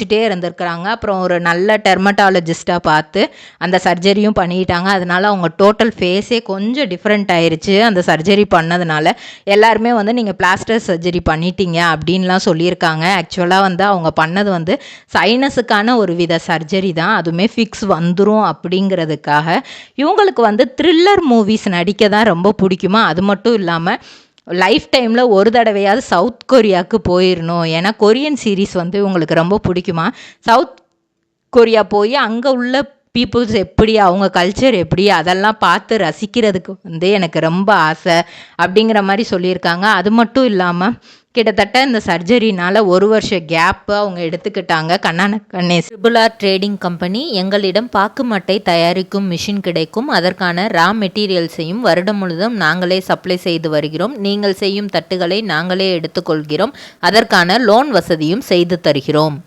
ட்டே இருந்திருக்கிறாங்க. அப்புறம் ஒரு நல்ல டெர்மட்டாலஜிஸ்ட்டாக பார்த்து அந்த சர்ஜரியும் பண்ணிட்டாங்க. அதனால அவங்க டோட்டல் ஃபேஸே கொஞ்சம் டிஃப்ரெண்ட் ஆயிருச்சு அந்த சர்ஜரி பண்ணதுனால. எல்லாருமே வந்து நீங்கள் பிளாஸ்டர் சர்ஜரி பண்ணிட்டீங்க அப்படின்லாம் சொல்லியிருக்காங்க. ஆக்சுவலாக வந்து அவங்க பண்ணது வந்து சைனஸுக்கான ஒரு வித சர்ஜரி தான். அதுவுமே ஃபிக்ஸ் வந்துடும் அப்படிங்கிறதுக்காக. இவங்களுக்கு வந்து த்ரில்லர் மூவிஸ் நடிக்க தான் ரொம்ப பிடிக்குமா. அது மட்டும் இல்லாமல் லைஃப் டைமில் ஒரு தடவையாவது சவுத் கொரியாவுக்கு போயிடணும். ஏன்னா கொரியன் சீரீஸ் வந்து உங்களுக்கு ரொம்ப பிடிக்குமா. சவுத் கொரியா போய் அங்கே உள்ள பீப்புள்ஸ் எப்படி, அவங்க கல்ச்சர் எப்படி, அதெல்லாம் பார்த்து ரசிக்கிறதுக்கு வந்து எனக்கு ரொம்ப ஆசை அப்படிங்கிற மாதிரி சொல்லியிருக்காங்க. அது மட்டும் இல்லாமல் கிட்டத்தட்ட இந்த சர்ஜரினால் 1 வருஷ கேப்பு அவங்க எடுத்துக்கிட்டாங்க. கண்ணேஸ் ட்ரிபுலார் ட்ரேடிங் கம்பெனி எங்களிடம் பாக்கு மட்டை தயாரிக்கும் மிஷின் கிடைக்கும். அதற்கான ரா மெட்டீரியல்ஸையும் வருடம் முழுதும் நாங்களே சப்ளை செய்து வருகிறோம். நீங்கள் செய்யும் தட்டுகளை நாங்களே எடுத்துக்கொள்கிறோம். அதற்கான லோன் வசதியும் செய்து தருகிறோம்.